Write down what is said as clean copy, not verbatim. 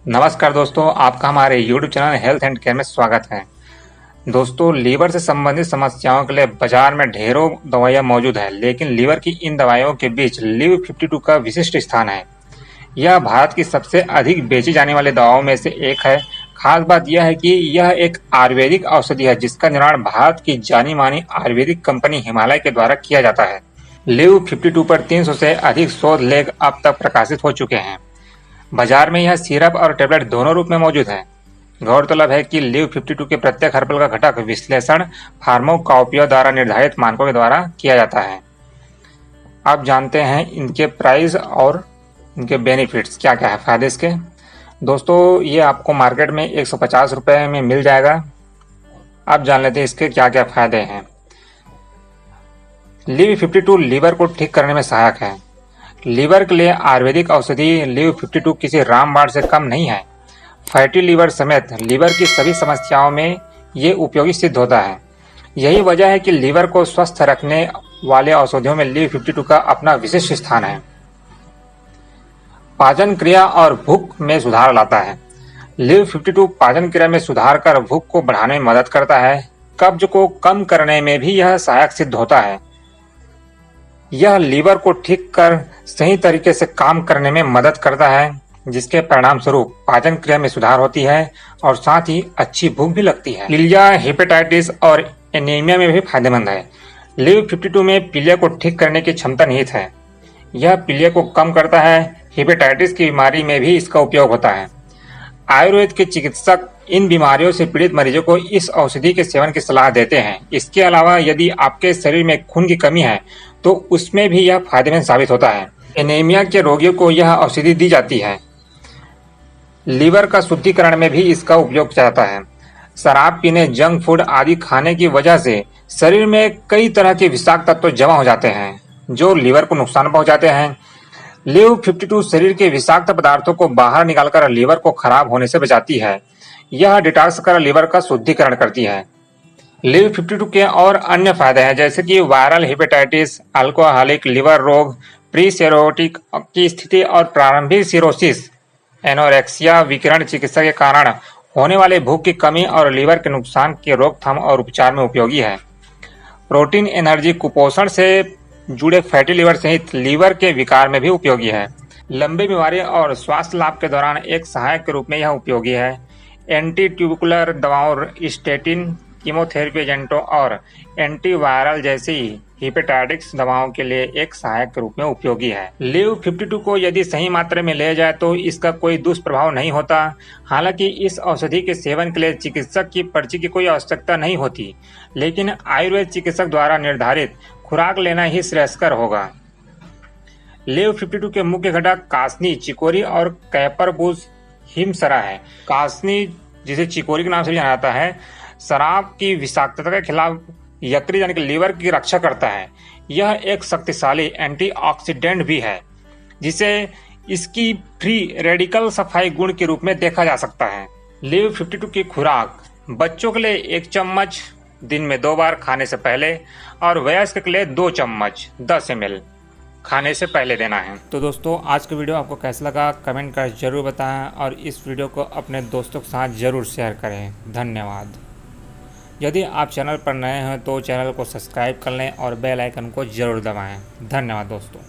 नमस्कार दोस्तों, आपका हमारे YouTube channel health and care में स्वागत है। दोस्तों, लीवर से संबंधित समस्याओं के लिए बाजार में ढेरों दवाइयां मौजूद हैं, लेकिन लीवर की इन दवाइयों के बीच लिव 52 का विशिष्ट स्थान है। यह भारत की सबसे अधिक बेची जाने वाली दवाओं में से एक है। खास बात यह है कि यह एक आयुर्वेदिक औषधि है जिसका निर्माण भारत की जानी मानी आयुर्वेदिक कंपनी हिमालय के द्वारा किया जाता है। लिव 52 पर 300 से अधिक शोध लेख अब तक प्रकाशित हो चुके हैं। बाजार में यह सिरप और टेबलेट दोनों रूप में मौजूद है। गौरतलब है कि लिव 52 के प्रत्येक हर्बल का घटक विश्लेषण फार्माकोपिया द्वारा निर्धारित मानकों के द्वारा किया जाता है। अब जानते हैं इनके प्राइस और इनके बेनिफिट्स क्या क्या है, फायदे इसके। दोस्तों, ये आपको मार्केट में 150 रुपये में मिल जाएगा। अब जान लेते हैं इसके क्या क्या फायदे हैं। लिव 52 लीवर को ठीक करने में सहायक है। लीवर के लिए आयुर्वेदिक औषधि लिव 52 किसी रामबाण से कम नहीं है। फैटी लीवर समेत लीवर की सभी समस्याओं में ये उपयोगी सिद्ध होता है। यही वजह है कि लीवर को स्वस्थ रखने वाले औषधियों में लिव 52 का अपना विशिष्ट स्थान है। पाचन क्रिया और भूख में सुधार लाता है। लिव 52 पाचन क्रिया में सुधार कर भूख को बढ़ाने में मदद करता है। कब्ज को कम करने में भी यह सहायक सिद्ध होता है। यह लीवर को ठीक कर सही तरीके से काम करने में मदद करता है, जिसके परिणाम स्वरूप पाचन क्रिया में सुधार होती है और साथ ही अच्छी भूख भी लगती है। पीलिया, हेपेटाइटिस और एनीमिया में भी फायदेमंद है। लिव 52 में पीलिया को ठीक करने की क्षमता निहित है। यह पीलिया को कम करता है। हेपेटाइटिस की बीमारी में भी इसका उपयोग होता है। आयुर्वेद के चिकित्सक इन बीमारियों से पीड़ित मरीजों को इस औषधि के सेवन की सलाह देते हैं। इसके अलावा यदि आपके शरीर में खून की कमी है तो उसमें भी यह फायदेमंद साबित होता है। एनीमिया के रोगियों को यह औषधि दी जाती है। लीवर का शुद्धिकरण में भी इसका उपयोग किया जाता है। शराब पीने, जंक फूड आदि खाने की वजह से शरीर में कई तरह के विषाक्त तत्व जमा हो जाते हैं जो लीवर को नुकसान पहुंचाते हैं। लिव 52 शरीर के विषाक्त पदार्थों को बाहर निकालकर लीवर को खराब होने से बचाती है। यह डिटॉक्स कर लीवर का शुद्धिकरण करती है। लिव 52 के और अन्य फायदे हैं, जैसे कि वायरल हेपेटाइटिस, अल्कोहलिक लिवर रोग, प्री सिरोटिक की स्थिति और प्रारंभिक सिरोसिस, एनोरेक्सिया, विकिरण चिकित्सा के कारण होने वाले भूख की कमी और लीवर के नुकसान के रोकथाम और उपचार में उपयोगी है। प्रोटीन एनर्जी, कुपोषण से जुड़े फैटी लिवर सहित लीवर के विकार में भी उपयोगी है। लंबी बीमारी और स्वास्थ्य लाभ के दौरान एक सहायक के रूप में यह उपयोगी है। एंटी ट्यूबुकुलर दवाओं, स्टेटिन, कीमोथेरेपी एजेंटों और एंटीवायरल जैसी हेपेटाइटिक्स दवाओं के लिए एक सहायक के रूप में उपयोगी है। लिव 52 को यदि सही मात्रा में लिया जाए तो इसका कोई दुष्प्रभाव नहीं होता। हालांकि इस औषधि के सेवन के लिए चिकित्सक की पर्ची की कोई आवश्यकता नहीं होती, लेकिन आयुर्वेद चिकित्सक द्वारा निर्धारित खुराक लेना ही श्रेयस्कर होगा। लिव 52 के मुख्य घटक कासनी, चिकोरी और कैपरबुस हिमसरा है। कासनी, जिसे चिकोरी के नाम से भी जाना जाता है, शराब की विषाक्तता के खिलाफ यकृत यानी कि लीवर की रक्षा करता है। यह एक शक्तिशाली एंटीऑक्सीडेंट भी है, जिसे इसकी फ्री रेडिकल सफाई गुण के रूप में देखा जा सकता है। लिव 52 की खुराक बच्चों के लिए 1 चम्मच दिन में 2 बार खाने से पहले और वयस्क के लिए 2 चम्मच 10 ml खाने से पहले देना है। तो दोस्तों, आज का वीडियो आपको कैसा लगा कमेंट कर जरूर बताएं और इस वीडियो को अपने दोस्तों के साथ जरूर शेयर करें। धन्यवाद। यदि आप चैनल पर नए हैं तो चैनल को सब्सक्राइब कर लें और बेल आइकन को जरूर दबाएं। धन्यवाद दोस्तों।